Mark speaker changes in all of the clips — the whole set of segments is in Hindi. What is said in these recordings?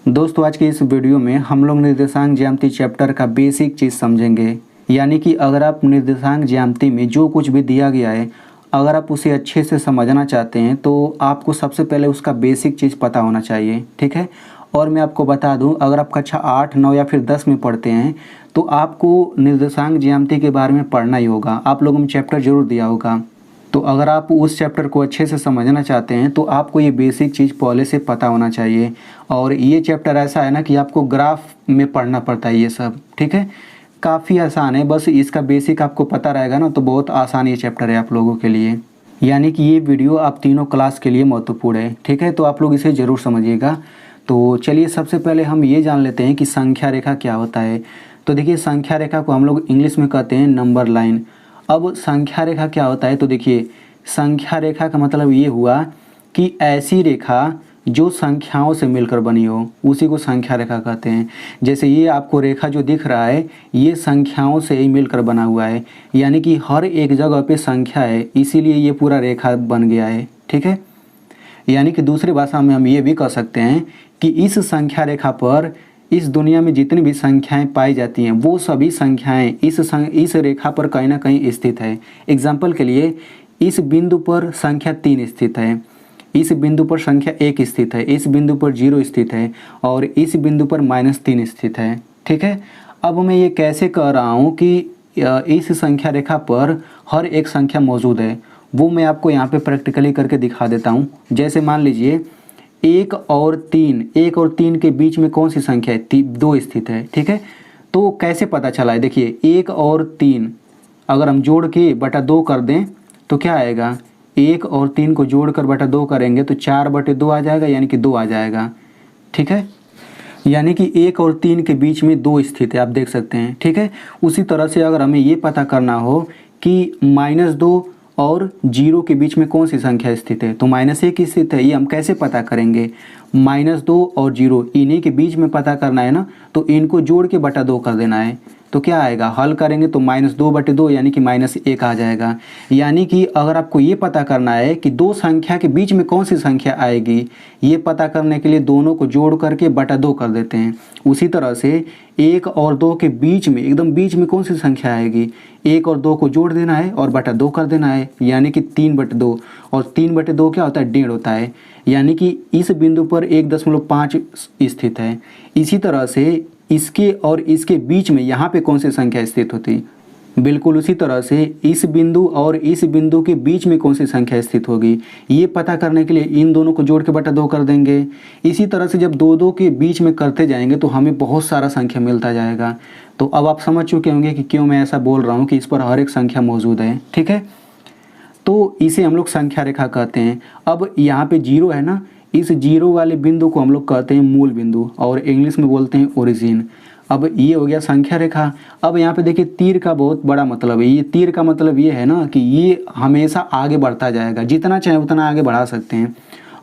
Speaker 1: दोस्तों आज के इस वीडियो में हम लोग निर्देशांक ज्यामिति चैप्टर का बेसिक चीज़ समझेंगे। यानी कि अगर आप निर्देशांक ज्यामिति में जो कुछ भी दिया गया है, अगर आप उसे अच्छे से समझना चाहते हैं तो आपको सबसे पहले उसका बेसिक चीज़ पता होना चाहिए, ठीक है। और मैं आपको बता दूं, अगर आप कक्षा 8, 9 या फिर 10 में पढ़ते हैं तो आपको निर्देशांक ज्यामिति के बारे में पढ़ना ही होगा। आप लोगों में चैप्टर जरूर दिया होगा। तो अगर आप उस चैप्टर को अच्छे से समझना चाहते हैं तो आपको ये बेसिक चीज़ पहले से पता होना चाहिए। और ये चैप्टर ऐसा है ना कि आपको ग्राफ में पढ़ना पड़ता है ये सब, ठीक है। काफ़ी आसान है, बस इसका बेसिक आपको पता रहेगा ना तो बहुत आसान ये चैप्टर है आप लोगों के लिए। यानी कि ये वीडियो आप तीनों क्लास के लिए महत्वपूर्ण है, ठीक है। तो आप लोग इसे ज़रूर समझिएगा। तो चलिए सबसे पहले हम ये जान लेते हैं कि संख्या रेखा क्या होता है। तो देखिए, संख्या रेखा को हम लोग इंग्लिश में कहते हैं नंबर लाइन। अब संख्या रेखा क्या होता है, तो देखिए संख्या रेखा का मतलब ये हुआ कि ऐसी रेखा जो संख्याओं से मिलकर बनी हो उसी को संख्या रेखा कहते हैं। जैसे ये आपको रेखा जो दिख रहा है ये संख्याओं से ही मिलकर बना हुआ है, यानी कि हर एक जगह पे संख्या है, इसीलिए ये पूरा रेखा बन गया है, ठीक है। यानी कि दूसरी भाषा में हम ये भी कह सकते हैं कि इस संख्या रेखा पर इस दुनिया में जितनी भी संख्याएं पाई जाती हैं वो सभी संख्याएं इस रेखा पर कहीं ना कहीं स्थित है। एग्जाम्पल के लिए इस बिंदु पर संख्या 3 स्थित है, इस बिंदु पर संख्या 1 स्थित है, इस बिंदु पर 0 स्थित है और इस बिंदु पर -3 स्थित है, ठीक है। अब मैं ये कैसे कह रहा हूँ कि इस संख्या रेखा पर हर एक संख्या मौजूद है, वो मैं आपको यहाँ पे प्रैक्टिकली करके दिखा देता हूँ। जैसे मान लीजिए 1 और 3 के बीच में कौन सी संख्या है, 2 स्थित है, ठीक है। तो कैसे पता चला है, देखिए 1 और 3 अगर हम जोड़ के बटा 2 कर दें तो क्या आएगा, 1 और 3 को जोड़कर बटा 2 करेंगे तो 4/2 आ जाएगा, यानी कि 2 आ जाएगा, ठीक है। यानी कि 1 और 3 के बीच में 2 स्थित है, आप देख सकते हैं, ठीक है। उसी तरह से अगर हमें ये पता करना हो कि -2 और 0 के बीच में कौन सी संख्या स्थित है, तो -1 स्थित है, ये हम कैसे पता करेंगे। -2 और 0 इन्हीं के बीच में पता करना है ना, तो इनको जोड़ के बटा 2 कर देना है, तो क्या आएगा, हल करेंगे तो -2/2 यानी कि -1 आ जाएगा। यानी कि अगर आपको ये पता करना है कि दो संख्या के बीच में कौन सी संख्या आएगी, ये पता करने के लिए दोनों को जोड़ करके बटा 2 कर देते हैं। उसी तरह से 1 और 2 के बीच में, एकदम बीच में कौन सी संख्या आएगी, 1 और 2 को जोड़ देना है और बटा 2 कर देना है, यानी कि 3/2। और 3/2 क्या होता है, 1.5 होता है, यानी कि इस बिंदु पर 1.5 स्थित है। इसी तरह से इसके और इसके बीच में यहाँ पे कौन सी संख्या स्थित होती, बिल्कुल उसी तरह से इस बिंदु और इस बिंदु के बीच में कौन सी संख्या स्थित होगी, ये पता करने के लिए इन दोनों को जोड़ के बटा 2 कर देंगे। इसी तरह से जब 2 के बीच में करते जाएंगे तो हमें बहुत सारा संख्या मिलता जाएगा। तो अब आप समझ चुके होंगे कि क्यों मैं ऐसा बोल रहा हूँ कि इस पर हर एक संख्या मौजूद है, ठीक है। तो इसे हम लोग संख्या रेखा कहते हैं। अब यहाँ पे 0 है ना, इस 0 वाले बिंदु को हम लोग कहते हैं मूल बिंदु और इंग्लिश में बोलते हैं ओरिजिन। अब ये हो गया संख्या रेखा। अब यहाँ पे देखिए तीर का बहुत बड़ा मतलब है, ये तीर का मतलब ये है ना कि ये हमेशा आगे बढ़ता जाएगा, जितना चाहे उतना आगे बढ़ा सकते हैं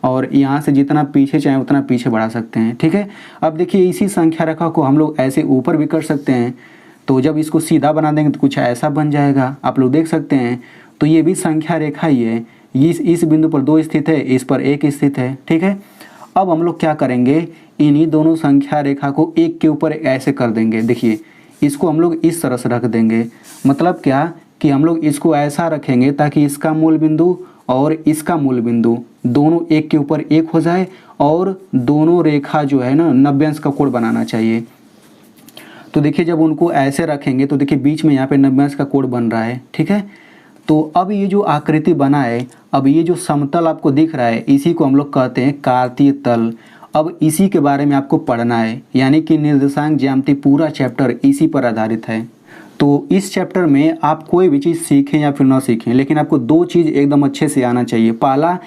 Speaker 1: और यहाँ से जितना पीछे चाहे उतना पीछे बढ़ा सकते हैं, ठीक है। अब देखिए इसी संख्या रेखा को हम लोग ऐसे ऊपर भी कर सकते हैं, तो जब इसको सीधा बना देंगे तो कुछ ऐसा बन जाएगा, आप लोग देख सकते हैं। तो ये भी संख्या रेखा ही है, इस बिंदु पर 2 स्थित है, इस पर 1 स्थित है, ठीक है। अब हम लोग क्या करेंगे, इन्हीं दोनों संख्या रेखा को एक के ऊपर ऐसे कर देंगे। देखिए इसको हम लोग इस तरह से रख देंगे, मतलब क्या कि हम लोग इसको ऐसा रखेंगे ताकि इसका मूल बिंदु और इसका मूल बिंदु दोनों एक के ऊपर एक हो जाए और दोनों रेखा जो है ना 90 अंश का कोण बनाना चाहिए। तो देखिए जब उनको ऐसे रखेंगे तो देखिए बीच में यहाँ पे 90 अंश का कोण बन रहा है, ठीक है। तो अब ये जो आकृति बना है, अब ये जो समतल आपको दिख रहा है इसी को हम लोग कहते हैं कार्तीय तल। अब इसी के बारे में आपको पढ़ना है, यानी कि निर्देशांक ज्यामिति पूरा चैप्टर इसी पर आधारित है। तो इस चैप्टर में आप कोई भी चीज़ सीखें या फिर ना सीखें, लेकिन आपको 2 चीज़ एकदम अच्छे से आना चाहिए। पहला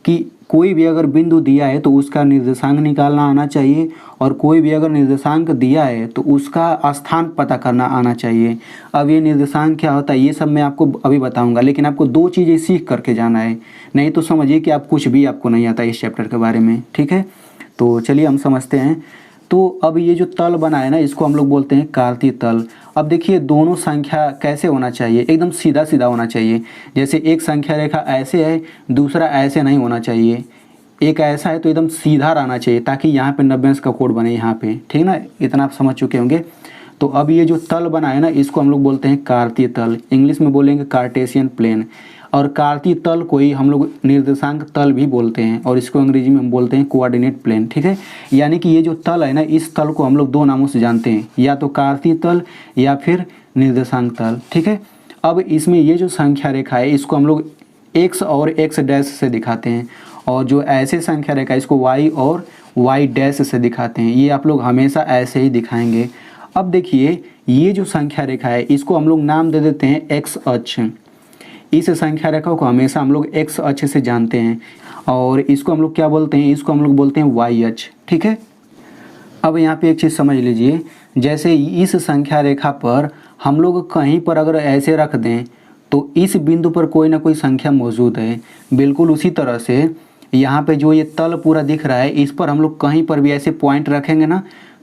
Speaker 1: कि कोई भी अगर बिंदु दिया है तो उसका निर्देशांक निकालना आना चाहिए, और कोई भी अगर निर्देशांक दिया है तो उसका स्थान पता करना आना चाहिए। अब ये निर्देशांक क्या होता है ये सब मैं आपको अभी बताऊंगा, लेकिन आपको 2 चीज़ें सीख करके जाना है, नहीं तो समझिए कि आप कुछ भी आपको नहीं आता इस चैप्टर के बारे में, ठीक है। तो चलिए हम समझते हैं। तो अब ये जो तल बना है ना इसको हम लोग बोलते हैं कार्तीय तल। अब देखिए दोनों संख्या कैसे होना चाहिए, एकदम सीधा सीधा होना चाहिए। जैसे एक संख्या रेखा ऐसे है, दूसरा ऐसे नहीं होना चाहिए। एक ऐसा है तो एकदम सीधा रहना चाहिए ताकि यहाँ पे 90 अंश का कोण बने यहाँ पे, ठीक ना, इतना आप समझ चुके होंगे। तो अब ये जो तल बना है ना, इसको हम लोग बोलते हैं कार्तीय तल, इंग्लिश में बोलेंगे कार्टेशियन प्लेन। और कार्तीय तल को ही हम लोग निर्देशांक तल भी बोलते हैं, और इसको अंग्रेजी में हम बोलते हैं कोऑर्डिनेट प्लेन, ठीक है। यानी कि ये जो तल है ना, इस तल को हम लोग दो नामों से जानते हैं, या तो कार्तीय तल या फिर निर्देशांक तल, ठीक है। अब इसमें ये जो संख्या रेखा है इसको हम लोग x और x डैश से दिखाते हैं, और जो ऐसे संख्या रेखा है इसको y और y डैश से दिखाते हैं। ये आप लोग हमेशा ऐसे ही दिखाएंगे। अब देखिए ये जो संख्या रेखा है इसको हम लोग नाम दे देते हैं x अक्ष। इस संख्या रेखा को हमेशा हम लोग x अक्ष से जानते हैं, और इसको हम लोग क्या बोलते हैं, इसको हम लोग बोलते हैं y अक्ष, ठीक है। अब यहाँ पे एक चीज़ समझ लीजिए, जैसे इस संख्या रेखा पर हम लोग कहीं पर अगर ऐसे रख दें तो इस बिंदु पर कोई ना कोई संख्या मौजूद है। बिल्कुल उसी तरह से यहाँ पे जो ये तल पूरा दिख रहा है, इस पर हम लोग कहीं पर भी ऐसे पॉइंट रखेंगे ना,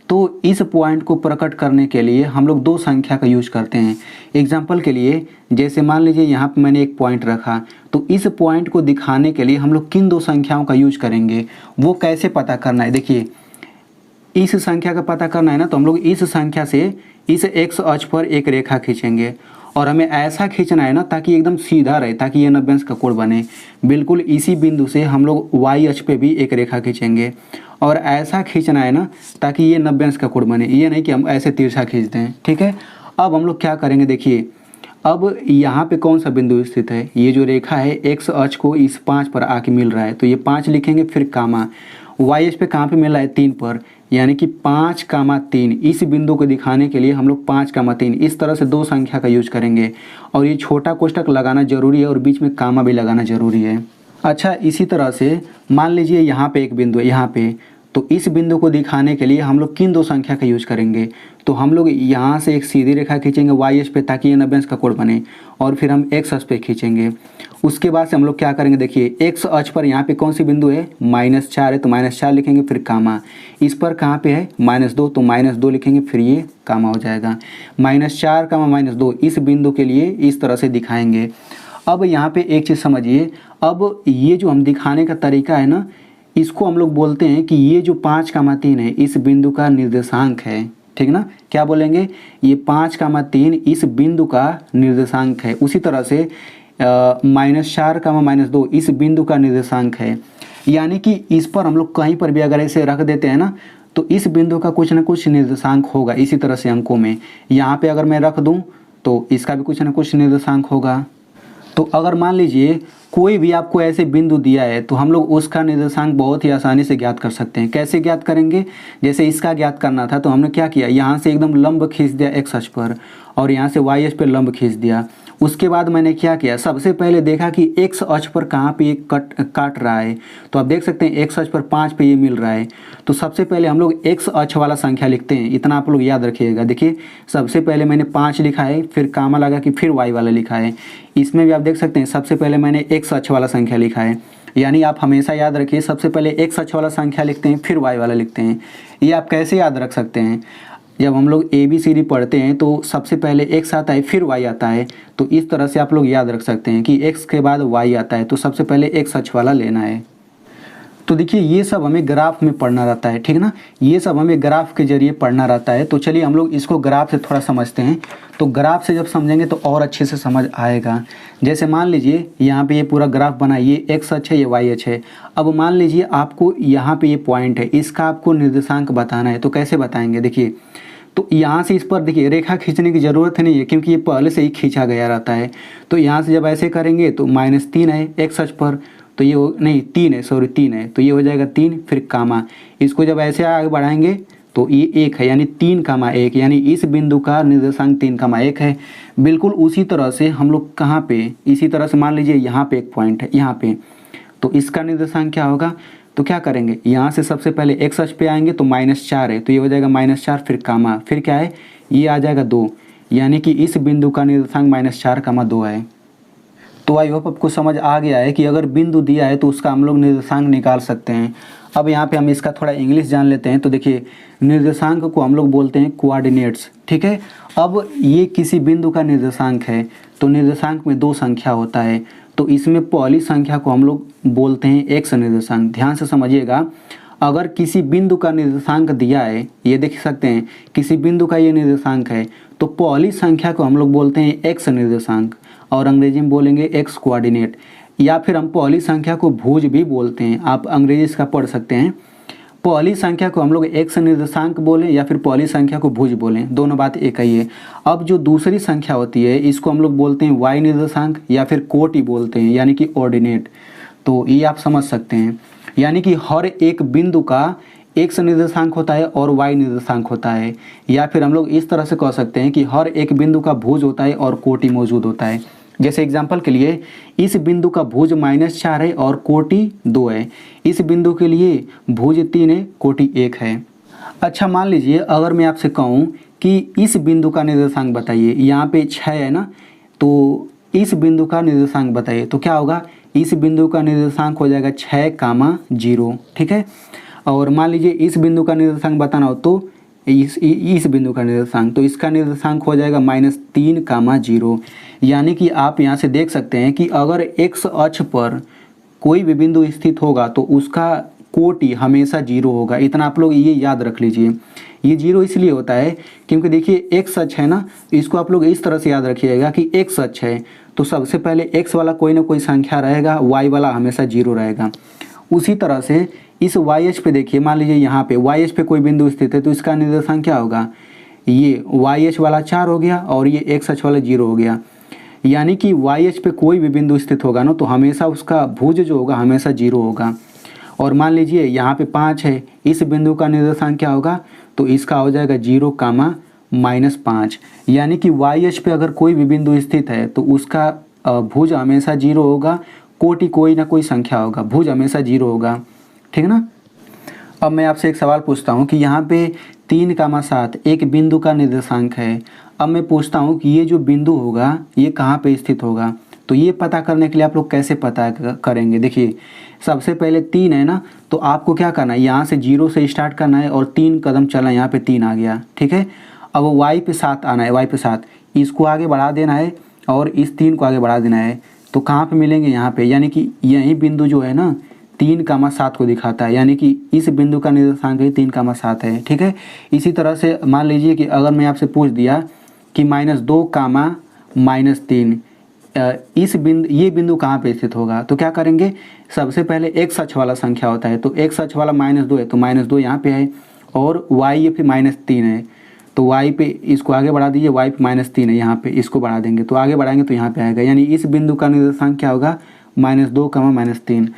Speaker 1: तो इस पॉइंट को प्रकट करने के लिए हम लोग दो संख्या का यूज करते हैं। एग्जाम्पल के लिए जैसे मान लीजिए यहाँ पे मैंने एक पॉइंट रखा, तो इस पॉइंट को दिखाने के लिए हम लोग किन दो संख्याओं का यूज करेंगे, वो कैसे पता करना है। देखिए इस संख्या का पता करना है ना, तो हम लोग इस संख्या से इस x अक्ष पर एक रेखा खींचेंगे, और हमें ऐसा खींचना है ना ताकि एकदम सीधा रहे, ताकि ये 90 अंश का कोण बने। बिल्कुल इसी बिंदु से हम लोग y अक्ष पे भी एक रेखा खींचेंगे, और ऐसा खींचना है ना ताकि ये 90 अंश का कोण बने, ये नहीं कि हम ऐसे तिरछा खींचते हैं, ठीक है। अब हम लोग क्या करेंगे, देखिए अब यहाँ पे कौन सा बिंदु स्थित है, ये जो रेखा है x अक्ष को इस 5 पर आके मिल रहा है, तो ये 5 लिखेंगे, फिर कामा y अक्ष पे कहाँ पे मिला है, 3 पर, यानी कि 5,3। इस बिंदु को दिखाने के लिए हम लोग 5,3 इस तरह से दो संख्या का यूज करेंगे, और ये छोटा कोष्ठक लगाना जरूरी है और बीच में कामा भी लगाना जरूरी है। अच्छा, इसी तरह से मान लीजिए यहाँ पे एक बिंदु है यहाँ पे, तो इस बिंदु को दिखाने के लिए हम लोग किन दो संख्या का यूज करेंगे, तो हम लोग यहाँ से एक सीधी रेखा खींचेंगे y अक्ष पे ताकि ये 90 अंश का कोण बने, और फिर हम x अक्ष पे खींचेंगे। उसके बाद से हम लोग क्या करेंगे, देखिए x अक्ष पर यहाँ पे कौन सी बिंदु है, -4 है, तो -4 लिखेंगे, फिर कामा। इस पर कहाँ पे है, -2, तो -2 लिखेंगे, फिर ये कामा हो जाएगा। -4, -2 इस बिंदु के लिए इस तरह से दिखाएंगे। अब यहाँ पे एक चीज़ समझिए, अब ये जो हम दिखाने का तरीका है ना, इसको हम लोग बोलते हैं कि ये जो 5,3 है इस बिंदु का निर्देशांक है, ठीक ना। क्या बोलेंगे, ये 5,3 इस बिंदु का निर्देशांक है। उसी तरह से -4, -2 इस बिंदु का निर्देशांक है। यानी कि इस पर हम लोग कहीं पर भी अगर ऐसे रख देते हैं ना, तो इस बिंदु का कुछ ना कुछ निर्देशांक होगा। इसी तरह से अंकों में यहाँ पे अगर मैं रख दूँ तो इसका भी कुछ ना कुछ निर्देशांक होगा। तो अगर मान लीजिए कोई भी आपको ऐसे बिंदु दिया है, तो हम लोग उसका निर्देशांक बहुत ही आसानी से ज्ञात कर सकते हैं। कैसे ज्ञात करेंगे, जैसे इसका ज्ञात करना था तो हमने क्या किया, यहाँ से एकदम लंब खींच दिया x अक्ष पर, और यहाँ से y अक्ष पर लंब खींच दिया। उसके बाद मैंने क्या किया, सबसे पहले देखा कि x अक्ष पर कहाँ पे ये काट रहा है, तो आप देख सकते हैं x अक्ष पर 5 पे ये मिल रहा है। तो सबसे पहले हम लोग x अक्ष वाला संख्या लिखते हैं, इतना आप लोग याद रखिएगा। देखिए सबसे पहले मैंने 5 लिखा है, फिर कामा लगा कि फिर y वाला लिखा है। इसमें भी आप देख सकते हैं सबसे पहले मैंने x अक्ष वाला संख्या लिखा है। यानी आप हमेशा याद रखिए, सबसे पहले x अक्ष वाला संख्या लिखते हैं, फिर y वाला लिखते हैं। ये आप कैसे याद रख सकते हैं, जब हम लोग ABCD पढ़ते हैं तो सबसे पहले x आता है फिर y आता है, तो इस तरह से आप लोग याद रख सकते हैं कि x के बाद y आता है, तो सबसे पहले x अक्ष वाला लेना है। तो देखिए ये सब हमें ग्राफ में पढ़ना रहता है, ठीक ना, ये सब हमें ग्राफ के जरिए पढ़ना रहता है। तो चलिए हम लोग इसको ग्राफ से थोड़ा समझते हैं। तो ग्राफ से जब समझेंगे तो और अच्छे से समझ आएगा। जैसे मान लीजिए यहाँ पे ये पूरा ग्राफ बना, ये x अक्ष है, ये y अक्ष है। अब मान लीजिए आपको यहाँ पे ये पॉइंट है, इसका आपको निर्देशांक बताना है, तो कैसे बताएंगे, देखिए तो यहाँ से इस पर देखिए रेखा खींचने की ज़रूरत नहीं है क्योंकि ये पहले से ही खींचा गया रहता है। तो यहाँ से जब ऐसे करेंगे तो -3 है x अक्ष पर, तो ये नहीं 3 है, सॉरी 3 है, तो ये हो जाएगा 3, फिर कामा। इसको जब ऐसे आगे बढ़ाएंगे तो ये 1 है, यानी 3,1, यानी इस बिंदु का निर्देशांक 3,1 है। बिल्कुल उसी तरह से हम लोग कहाँ पे, इसी तरह से मान लीजिए यहाँ पे एक पॉइंट है यहाँ पे, तो इसका निर्देशांक क्या होगा, तो क्या करेंगे, यहाँ से सबसे पहले x अक्ष पे आएंगे तो -4 है, तो ये हो जाएगा -4, फिर कामा, फिर क्या है, ये आ जाएगा 2, यानी कि इस बिंदु का निर्देशांक -4,2 है। तो आई होप आपको समझ आ गया है कि अगर बिंदु दिया है तो उसका हम लोग निर्देशांक निकाल सकते हैं। अब यहाँ पे हम इसका थोड़ा इंग्लिश जान लेते हैं। तो देखिए निर्देशांक को हम लोग बोलते हैं कोऑर्डिनेट्स, ठीक है। अब ये किसी बिंदु का निर्देशांक है, तो निर्देशांक में दो संख्या होता है, तो इसमें पहली संख्या को हम लोग बोलते हैं एक्स निर्देशांक। ध्यान से समझिएगा, अगर किसी बिंदु का निर्देशांक दिया है, ये देख सकते हैं किसी बिंदु का ये निर्देशांक है, तो पहली संख्या को हम लोग बोलते हैं एक्स निर्देशांक और अंग्रेजी में बोलेंगे एक्स कोऑर्डिनेट, या फिर हम पहली संख्या को भुज भी बोलते हैं। आप अंग्रेजी इसका पढ़ सकते हैं। पहली संख्या को हम लोग एक्स निर्देशांक बोलें या फिर पहली संख्या को भुज बोलें, दोनों बात एक ही है। अब जो दूसरी संख्या होती है इसको हम लोग बोलते हैं वाई निर्देशांक या फिर कोटि बोलते हैं, यानी कि ऑर्डिनेट। तो ये आप समझ सकते हैं, यानी कि हर एक बिंदु का एक्स निर्देशांक होता है और वाई निर्देशांक होता है, या फिर हम लोग इस तरह से कह सकते हैं कि हर एक बिंदु का भुज होता है और कोटि मौजूद होता है। जैसे एग्जाम्पल के लिए इस बिंदु का भुज -4 है और कोटि 2 है, इस बिंदु के लिए भुज 3 है, कोटि 1 है। अच्छा, मान लीजिए अगर मैं आपसे कहूँ कि इस बिंदु का निर्देशांक बताइए, यहाँ पे 6 है ना, तो इस बिंदु का निर्देशांक बताइए, तो क्या होगा, इस बिंदु का निर्देशांक हो जाएगा 6, 0, ठीक है। और मान लीजिए इस बिंदु का निर्देशांक बताना हो तो इस बिंदु का निर्देशांक, तो इसका निर्देशांक हो जाएगा -3, 0। यानी कि आप यहाँ से देख सकते हैं कि अगर एक्स अक्ष पर कोई भी बिंदु स्थित होगा तो उसका कोटि हमेशा 0 होगा। इतना आप लोग ये याद रख लीजिए। ये 0 इसलिए होता है क्योंकि देखिए एक्स अक्ष है ना, इसको आप लोग इस तरह से याद रखिएगा कि एक्स अक्ष है तो सबसे पहले एक्स वाला कोई ना कोई संख्या रहेगा, वाई वाला हमेशा 0 रहेगा। उसी तरह से इस वाई अक्ष पे देखिए, मान लीजिए यहाँ पे वाई अक्ष पे कोई बिंदु स्थित है तो इसका निर्देशांक क्या होगा, ये वाई अक्ष वाला 4 हो गया और ये एक्स अक्ष वाला 0 हो गया। यानी कि वाई अक्ष पे कोई भी बिंदु स्थित होगा ना तो हमेशा उसका भुज जो होगा हमेशा 0 होगा। और मान लीजिए यहाँ पे 5 है, इस बिंदु का निर्देशांक क्या होगा, तो इसका हो जाएगा 0, -5। यानी कि वाई अक्ष पे अगर कोई भी बिंदु स्थित है तो उसका भुज हमेशा 0 होगा, कोटि कोई ना कोई संख्या होगा, भुज हमेशा 0 होगा, ठीक है ना। अब मैं आपसे एक सवाल पूछता हूँ कि यहाँ पे 3, 7 एक बिंदु का निर्देशांक है। अब मैं पूछता हूँ कि ये जो बिंदु होगा ये कहाँ पे स्थित होगा, तो ये पता करने के लिए आप लोग कैसे पता करेंगे। देखिए सबसे पहले 3 है ना, तो आपको क्या करना है, यहाँ से 0 से स्टार्ट करना है और 3 कदम चलना है, यहाँ पे 3 आ गया, ठीक है। अब वाई पे 7 आना है, वाई पे 7 इसको आगे बढ़ा देना है और इस 3 को आगे बढ़ा देना है, तो कहाँ पे मिलेंगे, यहाँ पे। यानी कि यही बिंदु जो है ना 3, 7 को दिखाता है, यानी कि इस बिंदु का निर्देशांक है 3, 7 है, ठीक है। इसी तरह से मान लीजिए कि अगर मैं आपसे पूछ दिया कि -2, -3 ये बिंदु कहाँ पे स्थित होगा, तो क्या करेंगे, सबसे पहले एक्स अक्ष वाला संख्या होता है, तो एक्स अक्ष वाला -2 है तो -2 यहाँ पे है, और वाई ये पे -3 है तो वाई पे इसको आगे बढ़ा दीजिए, वाई पे -3 है, यहाँ पे इसको बढ़ा देंगे तो आगे बढ़ाएंगे तो यहाँ पे आएगा। यानी इस बिंदु का निर्देशांक क्या होगा, -2, -3।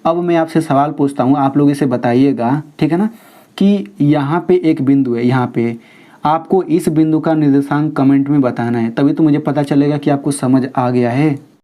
Speaker 1: अब मैं आपसे सवाल पूछता हूँ, आप लोग इसे बताइएगा, ठीक है ना, कि यहाँ पे एक बिंदु है, यहाँ पे आपको इस बिंदु का निर्देशांक कमेंट में बताना है, तभी तो मुझे पता चलेगा कि आपको समझ आ गया है।